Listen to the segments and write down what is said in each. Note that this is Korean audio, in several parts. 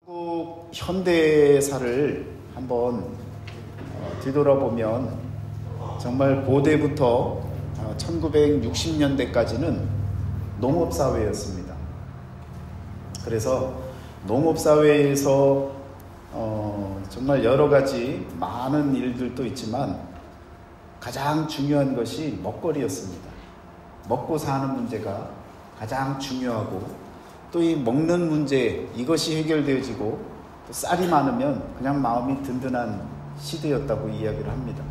한국 현대사를 한번 뒤돌아보면 정말 고대부터 1960년대까지는 농업사회였습니다. 그래서 농업사회에서 정말 여러 가지 많은 일들도 있지만 가장 중요한 것이 먹거리였습니다. 먹고 사는 문제가 가장 중요하고 또 이 먹는 문제, 이것이 해결되어지고 또 쌀이 많으면 그냥 마음이 든든한 시대였다고 이야기를 합니다.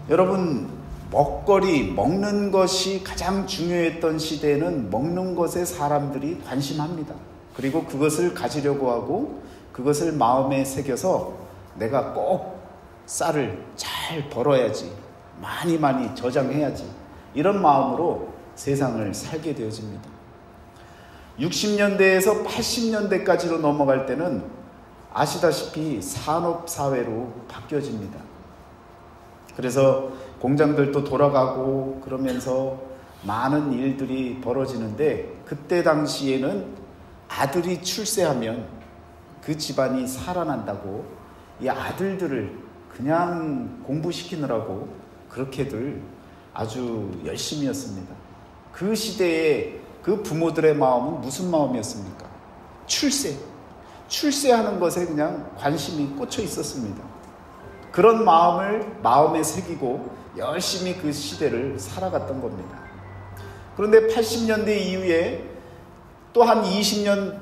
여러분, 먹거리, 먹는 것이 가장 중요했던 시대에는 먹는 것에 사람들이 관심합니다. 그리고 그것을 가지려고 하고 그것을 마음에 새겨서 내가 꼭 쌀을 잘 벌어야지, 많이 저장해야지, 이런 마음으로 세상을 살게 되어집니다. 60년대에서 80년대까지로 넘어갈 때는 아시다시피 산업사회로 바뀌어집니다. 그래서 공장들도 돌아가고 그러면서 많은 일들이 벌어지는데, 그때 당시에는 아들이 출세하면 그 집안이 살아난다고 이 아들들을 그냥 공부시키느라고 그렇게들 아주 열심히 했습니다. 그 시대에 그 부모들의 마음은 무슨 마음이었습니까? 출세하는 것에 그냥 관심이 꽂혀 있었습니다. 그런 마음을 마음에 새기고 열심히 그 시대를 살아갔던 겁니다. 그런데 80년대 이후에 또 한 20년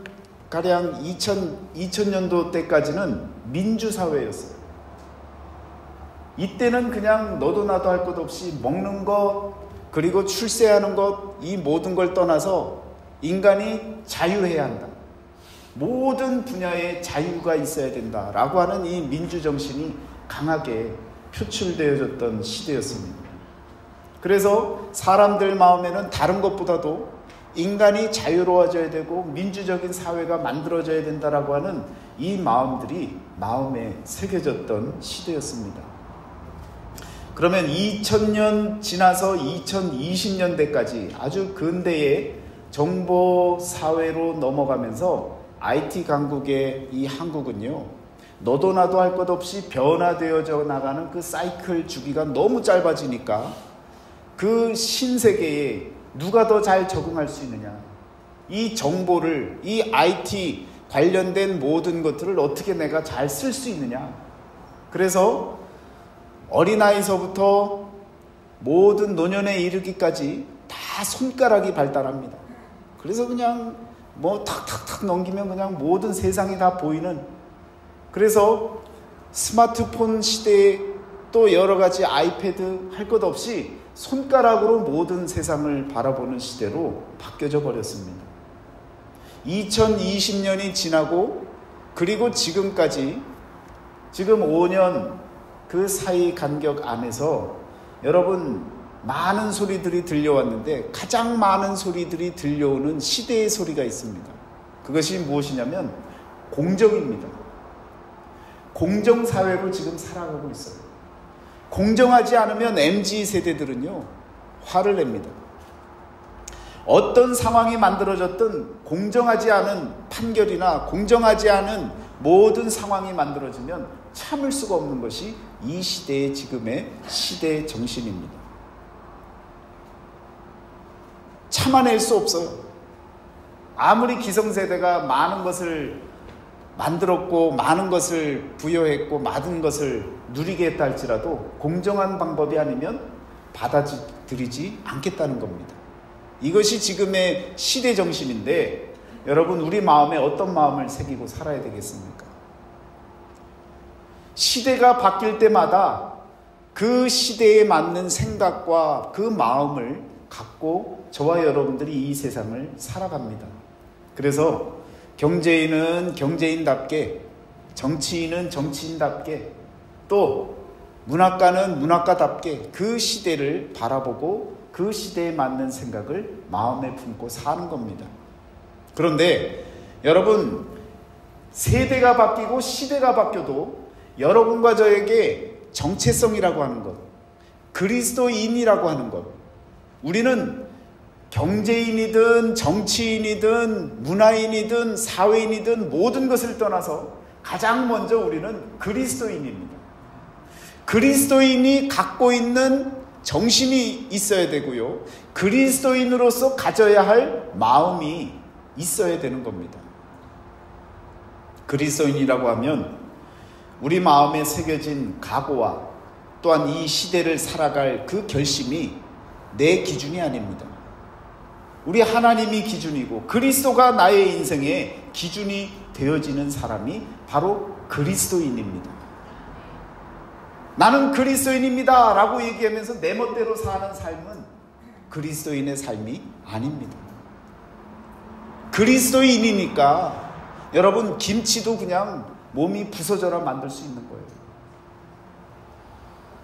가량 2000년도 때까지는 민주사회였어요. 이때는 그냥 너도 나도 할 것 없이 먹는 것, 그리고 출세하는 것, 이 모든 걸 떠나서 인간이 자유해야 한다. 모든 분야에 자유가 있어야 된다라고 하는 이 민주정신이 강하게 표출되어졌던 시대였습니다. 그래서 사람들 마음에는 다른 것보다도 인간이 자유로워져야 되고 민주적인 사회가 만들어져야 된다라고 하는 이 마음들이 마음에 새겨졌던 시대였습니다. 그러면 2000년 지나서 2020년대까지 아주 근대의 정보사회로 넘어가면서 IT 강국의 이 한국은요, 너도 나도 할 것 없이 변화되어져 나가는 그 사이클 주기가 너무 짧아지니까 그 신세계에 누가 더 잘 적응할 수 있느냐, 이 정보를, 이 IT 관련된 모든 것들을 어떻게 내가 잘 쓸 수 있느냐. 그래서 어린아이서부터 모든 노년에 이르기까지 다 손가락이 발달합니다. 그래서 그냥 뭐 탁탁탁 넘기면 그냥 모든 세상이 다 보이는, 그래서 스마트폰 시대에 또 여러 가지 아이패드 할 것 없이 손가락으로 모든 세상을 바라보는 시대로 바뀌어져 버렸습니다. 2020년이 지나고 그리고 지금까지, 지금 5년 그 사이 간격 안에서 여러분 많은 소리들이 들려왔는데 가장 많은 소리들이 들려오는 시대의 소리가 있습니다. 그것이 무엇이냐면 공정입니다. 공정사회로 지금 살아가고 있어요. 공정하지 않으면 MZ세대들은요 화를 냅니다. 어떤 상황이 만들어졌든 공정하지 않은 판결이나 공정하지 않은 모든 상황이 만들어지면 참을 수가 없는 것이 이 시대의 지금의 시대의 정신입니다. 참아낼 수 없어요. 아무리 기성세대가 많은 것을 만들었고 많은 것을 부여했고 많은 것을 누리게 했다 할지라도 공정한 방법이 아니면 받아들이지 않겠다는 겁니다. 이것이 지금의 시대 정신인데, 여러분 우리 마음에 어떤 마음을 새기고 살아야 되겠습니까? 시대가 바뀔 때마다 그 시대에 맞는 생각과 그 마음을 갖고 저와 여러분들이 이 세상을 살아갑니다. 그래서 경제인은 경제인답게, 정치인은 정치인답게, 또 문학가는 문학가답게 그 시대를 바라보고 그 시대에 맞는 생각을 마음에 품고 사는 겁니다. 그런데 여러분, 세대가 바뀌고 시대가 바뀌어도 여러분과 저에게 정체성이라고 하는 것, 그리스도인이라고 하는 것, 우리는 경제인이든 정치인이든 문화인이든 사회인이든 모든 것을 떠나서 가장 먼저 우리는 그리스도인입니다. 그리스도인이 갖고 있는 정신이 있어야 되고요. 그리스도인으로서 가져야 할 마음이 있어야 되는 겁니다. 그리스도인이라고 하면 우리 마음에 새겨진 각오와 또한 이 시대를 살아갈 그 결심이 내 기준이 아닙니다. 우리 하나님이 기준이고 그리스도가 나의 인생의 기준이 되어지는 사람이 바로 그리스도인입니다. 나는 그리스도인입니다 라고 얘기하면서 내 멋대로 사는 삶은 그리스도인의 삶이 아닙니다. 그리스도인이니까 여러분 김치도 그냥 몸이 부서져라 만들 수 있는 거예요.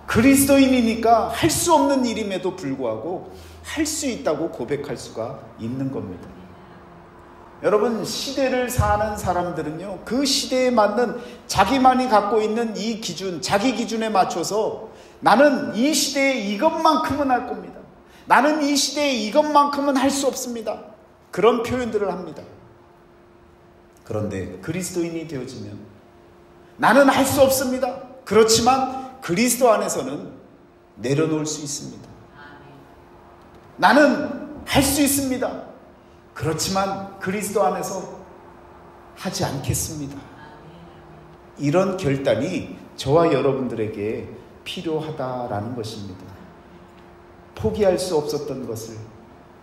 그리스도인이니까 할 수 없는 일임에도 불구하고 할 수 있다고 고백할 수가 있는 겁니다. 여러분 시대를 사는 사람들은요 그 시대에 맞는 자기만이 갖고 있는 이 기준, 자기 기준에 맞춰서 나는 이 시대에 이것만큼은 할 겁니다. 나는 이 시대에 이것만큼은 할 수 없습니다. 그런 표현들을 합니다. 그런데 그리스도인이 되어지면 나는 할 수 없습니다. 그렇지만 그리스도 안에서는 내려놓을 수 있습니다. 나는 할 수 있습니다. 그렇지만 그리스도 안에서 하지 않겠습니다. 이런 결단이 저와 여러분들에게 필요하다라는 것입니다. 포기할 수 없었던 것을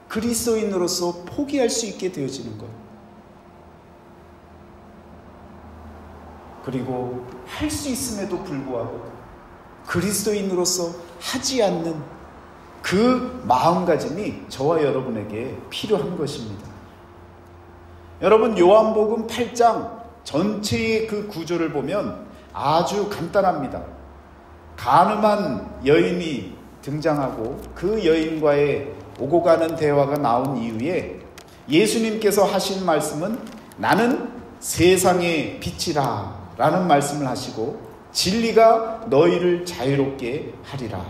그리스도인으로서 포기할 수 있게 되어지는 것. 그리고 할 수 있음에도 불구하고 그리스도인으로서 하지 않는 그 마음가짐이 저와 여러분에게 필요한 것입니다. 여러분 요한복음 8장 전체의 그 구조를 보면 아주 간단합니다. 가늠한 여인이 등장하고 그 여인과의 오고 가는 대화가 나온 이후에 예수님께서 하신 말씀은 나는 세상의 빛이라 라는 말씀을 하시고 진리가 너희를 자유롭게 하리라.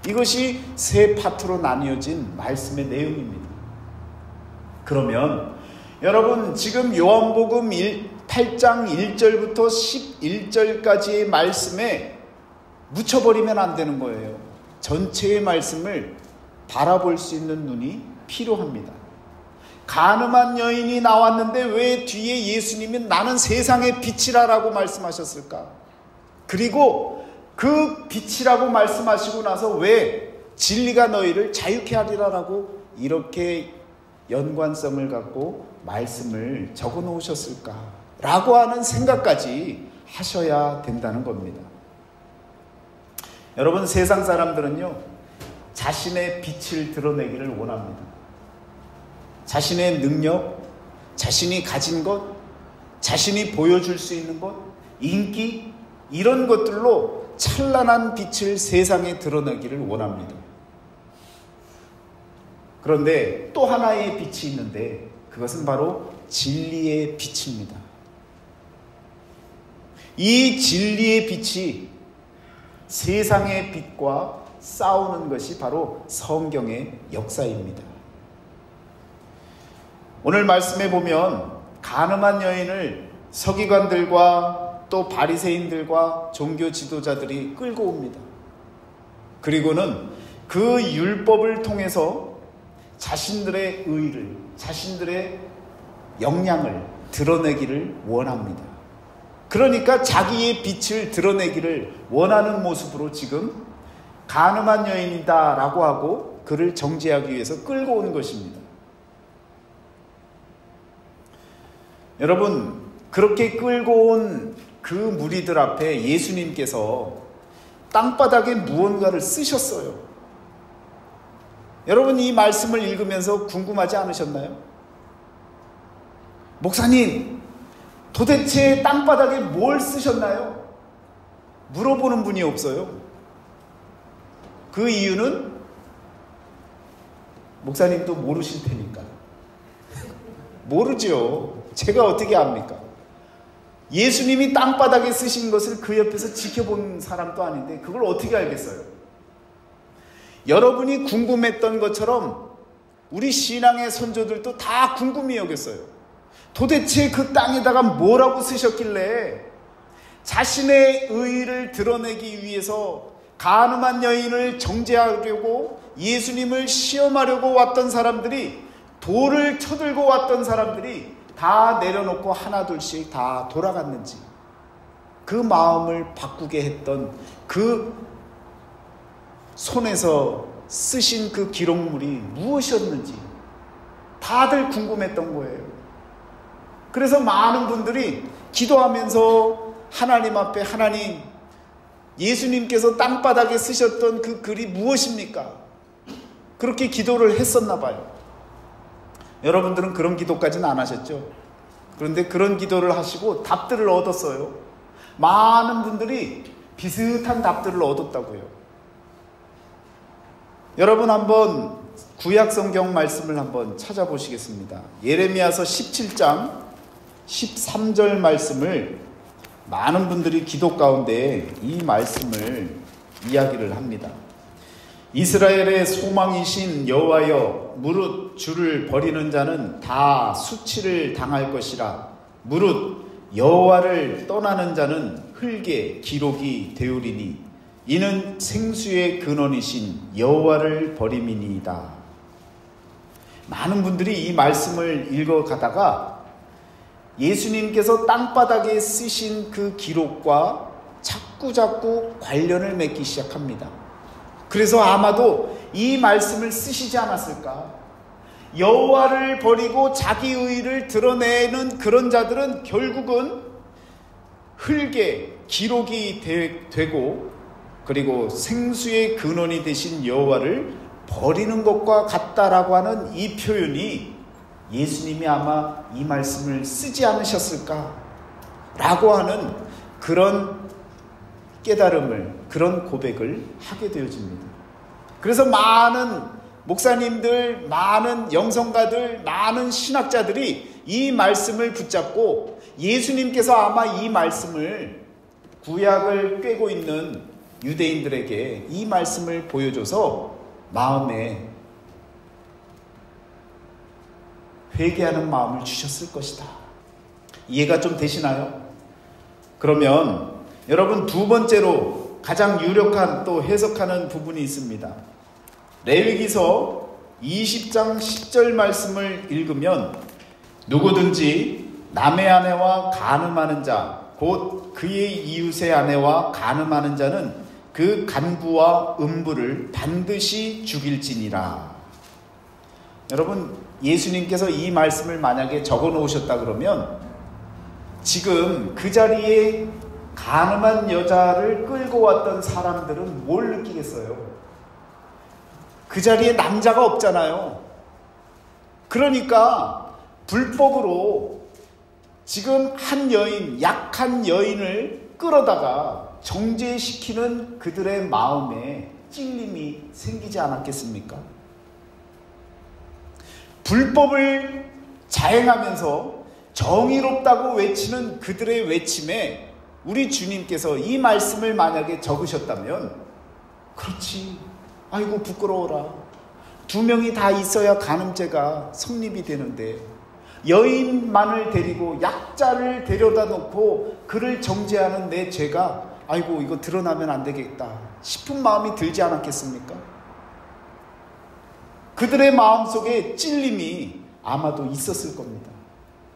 이것이 세 파트로 나뉘어진 말씀의 내용입니다. 그러면 여러분 지금 요한복음 8장 1절부터 11절까지의 말씀에 묻혀버리면 안 되는 거예요. 전체의 말씀을 바라볼 수 있는 눈이 필요합니다. 가늠한 여인이 나왔는데 왜 뒤에 예수님이 나는 세상의 빛이라라고 말씀하셨을까? 그리고 그 빛이라고 말씀하시고 나서 왜 진리가 너희를 자유케 하리라라고 이렇게 연관성을 갖고 말씀을 적어 놓으셨을까? 라고 하는 생각까지 하셔야 된다는 겁니다. 여러분 세상 사람들은요 자신의 빛을 드러내기를 원합니다. 자신의 능력, 자신이 가진 것, 자신이 보여줄 수 있는 것, 인기 이런 것들로 찬란한 빛을 세상에 드러내기를 원합니다. 그런데 또 하나의 빛이 있는데 그것은 바로 진리의 빛입니다. 이 진리의 빛이 세상의 빛과 싸우는 것이 바로 성경의 역사입니다. 오늘 말씀에 보면 가늠한 여인을 서기관들과 또 바리새인들과 종교 지도자들이 끌고 옵니다. 그리고는 그 율법을 통해서 자신들의 의를, 자신들의 역량을 드러내기를 원합니다. 그러니까 자기의 빛을 드러내기를 원하는 모습으로 지금 가늠한 여인이다 라고 하고 그를 정죄하기 위해서 끌고 오는 것입니다. 여러분 그렇게 끌고 온 그 무리들 앞에 예수님께서 땅바닥에 무언가를 쓰셨어요. 여러분 이 말씀을 읽으면서 궁금하지 않으셨나요? 목사님 도대체 땅바닥에 뭘 쓰셨나요? 물어보는 분이 없어요. 그 이유는 목사님도 모르실 테니까. 모르죠. 제가 어떻게 압니까? 예수님이 땅바닥에 쓰신 것을 그 옆에서 지켜본 사람도 아닌데 그걸 어떻게 알겠어요? 여러분이 궁금했던 것처럼 우리 신앙의 선조들도 다 궁금히 여겼어요. 도대체 그 땅에다가 뭐라고 쓰셨길래 자신의 의의를 드러내기 위해서 간음한 여인을 정죄하려고 예수님을 시험하려고 왔던 사람들이, 돌을 쳐들고 왔던 사람들이 다 내려놓고 하나둘씩 다 돌아갔는지, 그 마음을 바꾸게 했던 그 손에서 쓰신 그 기록물이 무엇이었는지 다들 궁금했던 거예요. 그래서 많은 분들이 기도하면서 하나님 앞에, 하나님, 예수님께서 땅바닥에 쓰셨던 그 글이 무엇입니까? 그렇게 기도를 했었나 봐요. 여러분들은 그런 기도까지는 안 하셨죠? 그런데 그런 기도를 하시고 답들을 얻었어요. 많은 분들이 비슷한 답들을 얻었다고요. 여러분 한번 구약 성경 말씀을 한번 찾아보시겠습니다. 예레미야서 17장 13절 말씀을, 많은 분들이 기도 가운데 이 말씀을 이야기를 합니다. 이스라엘의 소망이신 여호와여, 무릇 주를 버리는 자는 다 수치를 당할 것이라. 무릇 여호와를 떠나는 자는 흙의 기록이 되으리니 이는 생수의 근원이신 여호와를 버림이니이다. 많은 분들이 이 말씀을 읽어가다가 예수님께서 땅바닥에 쓰신 그 기록과 자꾸 관련을 맺기 시작합니다. 그래서 아마도 이 말씀을 쓰시지 않았을까? 여호와를 버리고 자기 의의를 드러내는 그런 자들은 결국은 흙의 기록이 되고, 그리고 생수의 근원이 되신 여호와를 버리는 것과 같다라고 하는 이 표현이, 예수님이 아마 이 말씀을 쓰지 않으셨을까? 라고 하는 그런 깨달음을, 그런 고백을 하게 되어집니다. 그래서 많은 목사님들, 많은 영성가들, 많은 신학자들이 이 말씀을 붙잡고, 예수님께서 아마 이 말씀을, 구약을 꿰고 있는 유대인들에게 이 말씀을 보여줘서 마음에 회개하는 마음을 주셨을 것이다. 이해가 좀 되시나요? 그러면 여러분, 두 번째로 가장 유력한 또 해석하는 부분이 있습니다. 레위기서 20장 10절 말씀을 읽으면, 누구든지 남의 아내와 간음하는 자, 곧 그의 이웃의 아내와 간음하는 자는 그 간부와 음부를 반드시 죽일지니라. 여러분, 예수님께서 이 말씀을 만약에 적어 놓으셨다 그러면 지금 그 자리에 간음한 여자를 끌고 왔던 사람들은 뭘 느끼겠어요? 그 자리에 남자가 없잖아요. 그러니까 불법으로 지금 한 여인, 약한 여인을 끌어다가 정죄시키는 그들의 마음에 찔림이 생기지 않았겠습니까? 불법을 자행하면서 정의롭다고 외치는 그들의 외침에 우리 주님께서 이 말씀을 만약에 적으셨다면, 그렇지, 아이고 부끄러워라, 두 명이 다 있어야 간음죄가 성립이 되는데 여인만을 데리고 약자를 데려다 놓고 그를 정죄하는 내 죄가, 아이고 이거 드러나면 안 되겠다 싶은 마음이 들지 않았겠습니까? 그들의 마음속에 찔림이 아마도 있었을 겁니다.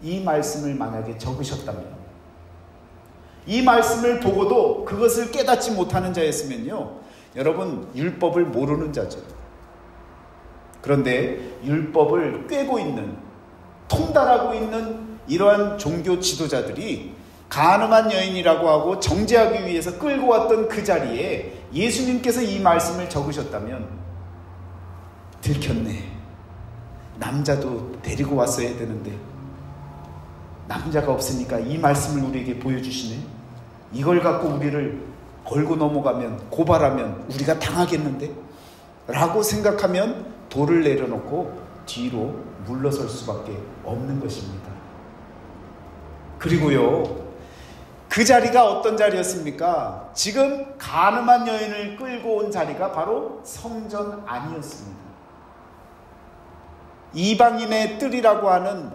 이 말씀을 만약에 적으셨다면, 이 말씀을 보고도 그것을 깨닫지 못하는 자였으면요, 여러분, 율법을 모르는 자죠. 그런데 율법을 꿰고 있는, 통달하고 있는 이러한 종교 지도자들이 간음한 여인이라고 하고 정죄하기 위해서 끌고 왔던 그 자리에 예수님께서 이 말씀을 적으셨다면, 들켰네, 남자도 데리고 왔어야 되는데 남자가 없으니까 이 말씀을 우리에게 보여주시네, 이걸 갖고 우리를 걸고 넘어가면, 고발하면 우리가 당하겠는데? 라고 생각하면 돌을 내려놓고 뒤로 물러설 수밖에 없는 것입니다. 그리고요, 그 자리가 어떤 자리였습니까? 지금 간음한 여인을 끌고 온 자리가 바로 성전 안이었습니다. 이방인의 뜰이라고 하는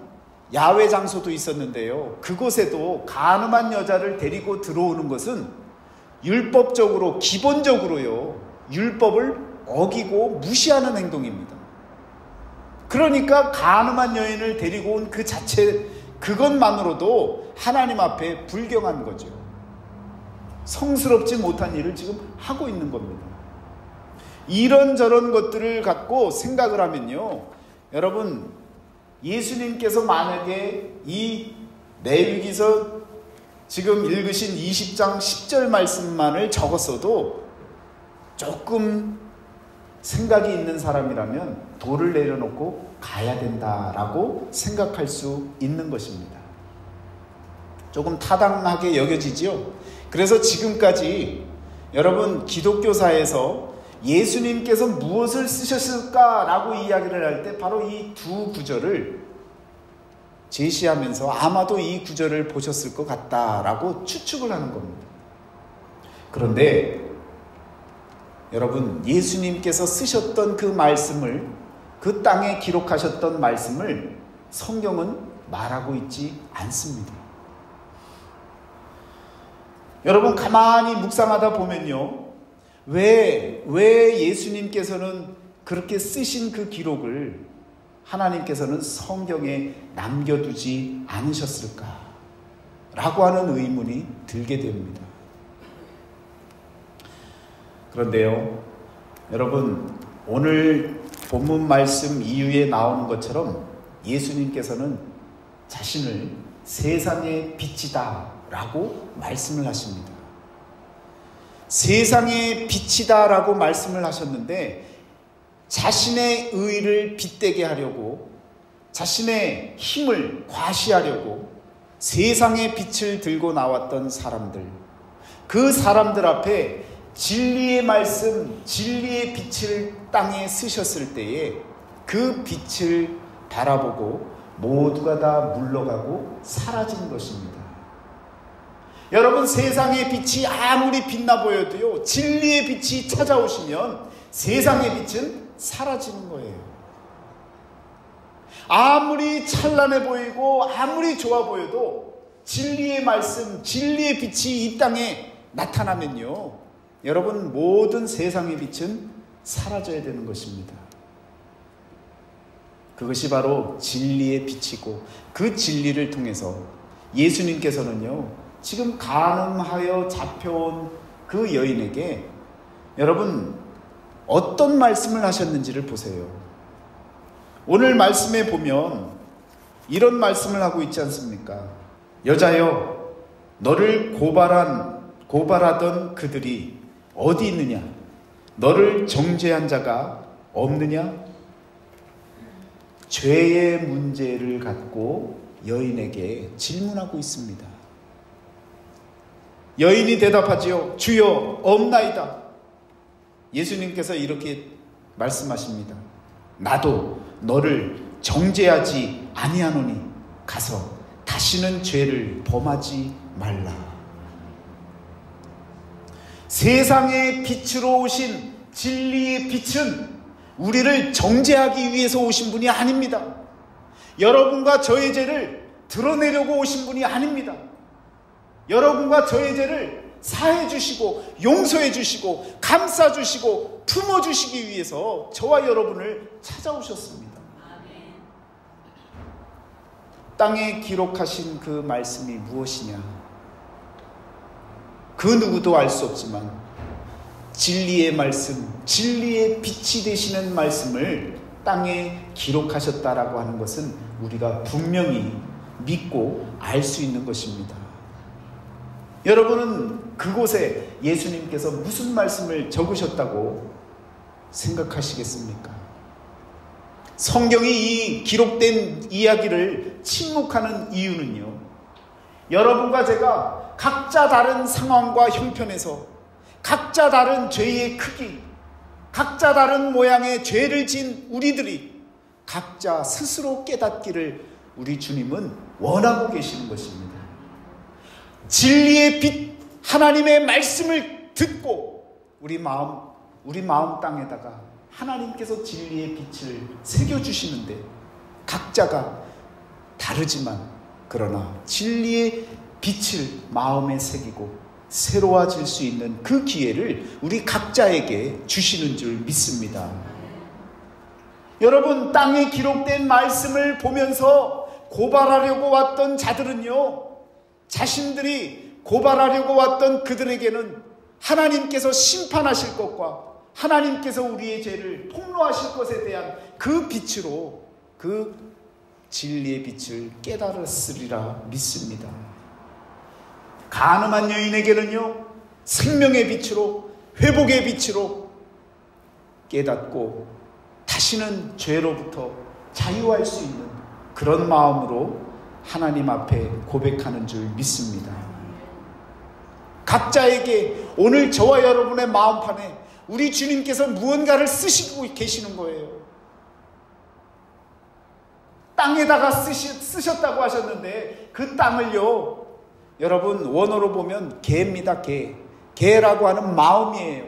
야외 장소도 있었는데요. 그곳에도 간음한 여자를 데리고 들어오는 것은 율법적으로, 기본적으로요, 율법을 어기고 무시하는 행동입니다. 그러니까 간음한 여인을 데리고 온 그 자체, 그것만으로도 하나님 앞에 불경한 거죠. 성스럽지 못한 일을 지금 하고 있는 겁니다. 이런저런 것들을 갖고 생각을 하면요, 여러분, 예수님께서 만약에 이 레위기서 지금 읽으신 20장 10절 말씀만을 적었어도 조금 생각이 있는 사람이라면 돌을 내려놓고 가야 된다라고 생각할 수 있는 것입니다. 조금 타당하게 여겨지지요. 그래서 지금까지 여러분, 기독교사에서 예수님께서 무엇을 쓰셨을까라고 이야기를 할 때 바로 이 두 구절을 제시하면서 아마도 이 구절을 보셨을 것 같다라고 추측을 하는 겁니다. 그런데 여러분, 예수님께서 쓰셨던 그 말씀을, 그 땅에 기록하셨던 말씀을 성경은 말하고 있지 않습니다. 여러분, 가만히 묵상하다 보면요, 왜 예수님께서는 그렇게 쓰신 그 기록을 하나님께서는 성경에 남겨두지 않으셨을까? 라고 하는 의문이 들게 됩니다. 그런데요, 여러분, 오늘 본문 말씀 이후에 나오는 것처럼 예수님께서는 자신을 세상의 빛이다 라고 말씀을 하십니다. 세상의 빛이다 라고 말씀을 하셨는데, 자신의 의를 빛되게 하려고, 자신의 힘을 과시하려고 세상의 빛을 들고 나왔던 사람들, 그 사람들 앞에 진리의 말씀, 진리의 빛을 땅에 쓰셨을 때에 그 빛을 바라보고 모두가 다 물러가고 사라진 것입니다. 여러분, 세상의 빛이 아무리 빛나 보여도요, 진리의 빛이 찾아오시면 세상의 빛은 사라지는 거예요. 아무리 찬란해 보이고 아무리 좋아 보여도 진리의 말씀, 진리의 빛이 이 땅에 나타나면요, 여러분, 모든 세상의 빛은 사라져야 되는 것입니다. 그것이 바로 진리의 빛이고, 그 진리를 통해서 예수님께서는요, 지금 간음하여 잡혀온 그 여인에게 여러분 어떤 말씀을 하셨는지를 보세요. 오늘 말씀에 보면 이런 말씀을 하고 있지 않습니까? 여자여, 너를 고발하던 그들이 어디 있느냐? 너를 정죄한 자가 없느냐? 죄의 문제를 갖고 여인에게 질문하고 있습니다. 여인이 대답하지요. 주여, 없나이다. 예수님께서 이렇게 말씀하십니다. 나도 너를 정죄하지 아니하노니 가서 다시는 죄를 범하지 말라. 세상의 빛으로 오신 진리의 빛은 우리를 정죄하기 위해서 오신 분이 아닙니다. 여러분과 저의 죄를 드러내려고 오신 분이 아닙니다. 여러분과 저의 죄를 사해 주시고 용서해 주시고 감싸 주시고 품어 주시기 위해서 저와 여러분을 찾아오셨습니다. 땅에 기록하신 그 말씀이 무엇이냐? 그 누구도 알 수 없지만 진리의 말씀, 진리의 빛이 되시는 말씀을 땅에 기록하셨다라고 하는 것은 우리가 분명히 믿고 알 수 있는 것입니다. 여러분은 그곳에 예수님께서 무슨 말씀을 적으셨다고 생각하시겠습니까? 성경이 이 기록된 이야기를 침묵하는 이유는요, 여러분과 제가 각자 다른 상황과 형편에서 각자 다른 죄의 크기, 각자 다른 모양의 죄를 지은 우리들이 각자 스스로 깨닫기를 우리 주님은 원하고 계시는 것입니다. 진리의 빛, 하나님의 말씀을 듣고 우리 마음 땅에다가 하나님께서 진리의 빛을 새겨주시는데 각자가 다르지만 그러나 진리의 빛을 마음에 새기고 새로워질 수 있는 그 기회를 우리 각자에게 주시는 줄 믿습니다. 여러분, 땅에 기록된 말씀을 보면서 고발하려고 왔던 자들은요, 자신들이 고발하려고 왔던 그들에게는 하나님께서 심판하실 것과 하나님께서 우리의 죄를 폭로하실 것에 대한 그 빛으로 그 진리의 빛을 깨달았으리라 믿습니다. 간음한 여인에게는요, 생명의 빛으로, 회복의 빛으로 깨닫고 다시는 죄로부터 자유할 수 있는 그런 마음으로 하나님 앞에 고백하는 줄 믿습니다. 각자에게 오늘 저와 여러분의 마음판에 우리 주님께서 무언가를 쓰시고 계시는 거예요. 땅에다가 쓰셨다고 하셨는데 그 땅을요, 여러분 원어로 보면 개입니다. 개라고 하는 마음이에요.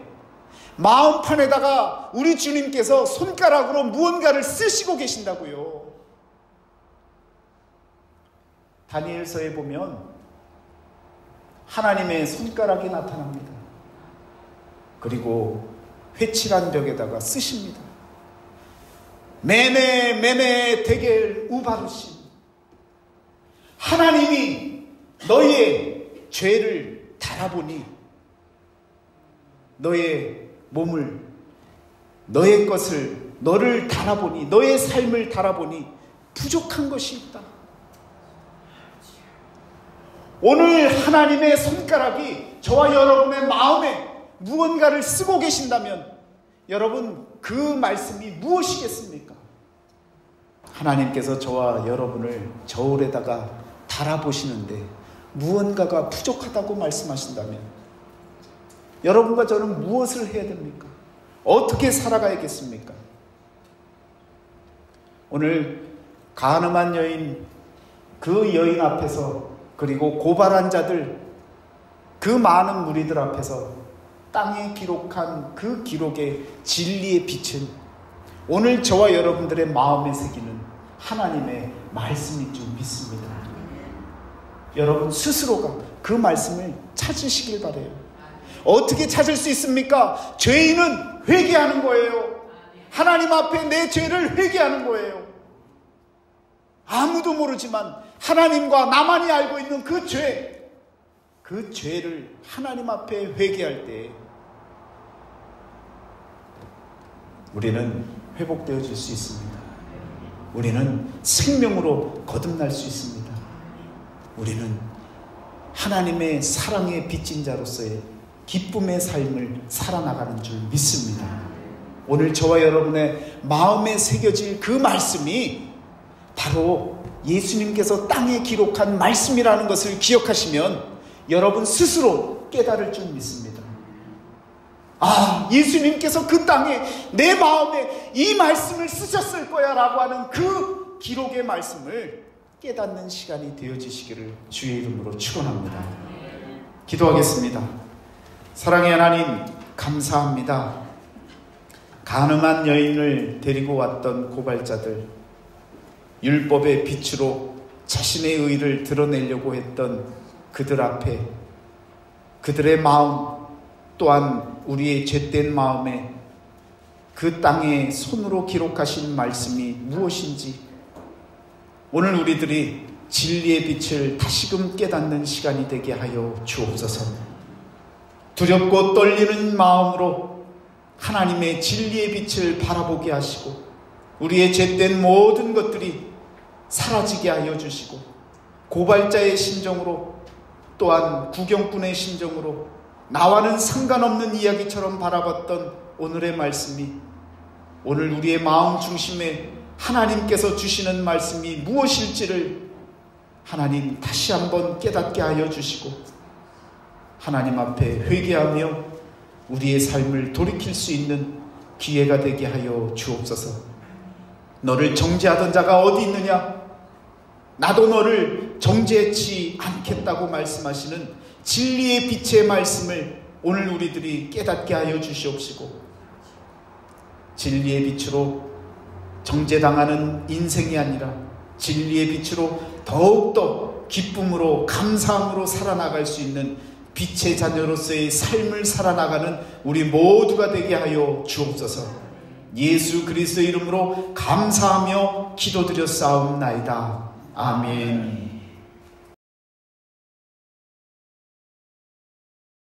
마음판에다가 우리 주님께서 손가락으로 무언가를 쓰시고 계신다고요. 다니엘서에 보면 하나님의 손가락이 나타납니다. 그리고 회칠한 벽에다가 쓰십니다. 메네 데겔 우바르시. 하나님이 너의 죄를 달아보니 너의 몸을, 너의 것을, 너를 달아보니, 너의 삶을 달아보니 부족한 것이 있다. 오늘 하나님의 손가락이 저와 여러분의 마음에 무언가를 쓰고 계신다면 여러분, 그 말씀이 무엇이겠습니까? 하나님께서 저와 여러분을 저울에다가 달아보시는데 무언가가 부족하다고 말씀하신다면 여러분과 저는 무엇을 해야 됩니까? 어떻게 살아가야겠습니까? 오늘 간음한 여인, 그 여인 앞에서, 그리고 고발한 자들, 그 많은 무리들 앞에서 땅에 기록한 그 기록의 진리의 빛은 오늘 저와 여러분들의 마음에 새기는 하나님의 말씀인 줄 믿습니다. 여러분 스스로가 그 말씀을 찾으시길 바라요. 어떻게 찾을 수 있습니까? 죄인은 회개하는 거예요. 하나님 앞에 내 죄를 회개하는 거예요. 아무도 모르지만 하나님과 나만이 알고 있는 그 죄, 그 죄를 하나님 앞에 회개할 때 우리는 회복되어질 수 있습니다. 우리는 생명으로 거듭날 수 있습니다. 우리는 하나님의 사랑의 빚진 자로서의 기쁨의 삶을 살아나가는 줄 믿습니다. 오늘 저와 여러분의 마음에 새겨질 그 말씀이 바로 예수님께서 땅에 기록한 말씀이라는 것을 기억하시면 여러분 스스로 깨달을 줄 믿습니다. 아, 예수님께서 그 땅에 내 마음에 이 말씀을 쓰셨을 거야 라고 하는 그 기록의 말씀을 깨닫는 시간이 되어지시기를 주의 이름으로 축원합니다. 기도하겠습니다. 사랑의 하나님, 감사합니다. 간음한 여인을 데리고 왔던 고발자들, 율법의 빛으로 자신의 의를 드러내려고 했던 그들 앞에 그들의 마음, 또한 우리의 죄된 마음에 그 땅에 손으로 기록하신 말씀이 무엇인지 오늘 우리들이 진리의 빛을 다시금 깨닫는 시간이 되게 하여 주옵소서. 두렵고 떨리는 마음으로 하나님의 진리의 빛을 바라보게 하시고 우리의 죄된 모든 것들이 사라지게 하여 주시고 고발자의 심정으로 또한 구경꾼의 심정으로 나와는 상관없는 이야기처럼 바라봤던 오늘의 말씀이 오늘 우리의 마음 중심에 하나님께서 주시는 말씀이 무엇일지를 하나님 다시 한번 깨닫게 하여 주시고 하나님 앞에 회개하며 우리의 삶을 돌이킬 수 있는 기회가 되게 하여 주옵소서. 너를 정죄하던 자가 어디 있느냐? 나도 너를 정죄치 않겠다고 말씀하시는 진리의 빛의 말씀을 오늘 우리들이 깨닫게 하여 주시옵시고 진리의 빛으로 정죄당하는 인생이 아니라 진리의 빛으로 더욱더 기쁨으로 감사함으로 살아나갈 수 있는 빛의 자녀로서의 삶을 살아나가는 우리 모두가 되게 하여 주옵소서. 예수 그리스도의 이름으로 감사하며 기도드렸사옵나이다. 아멘.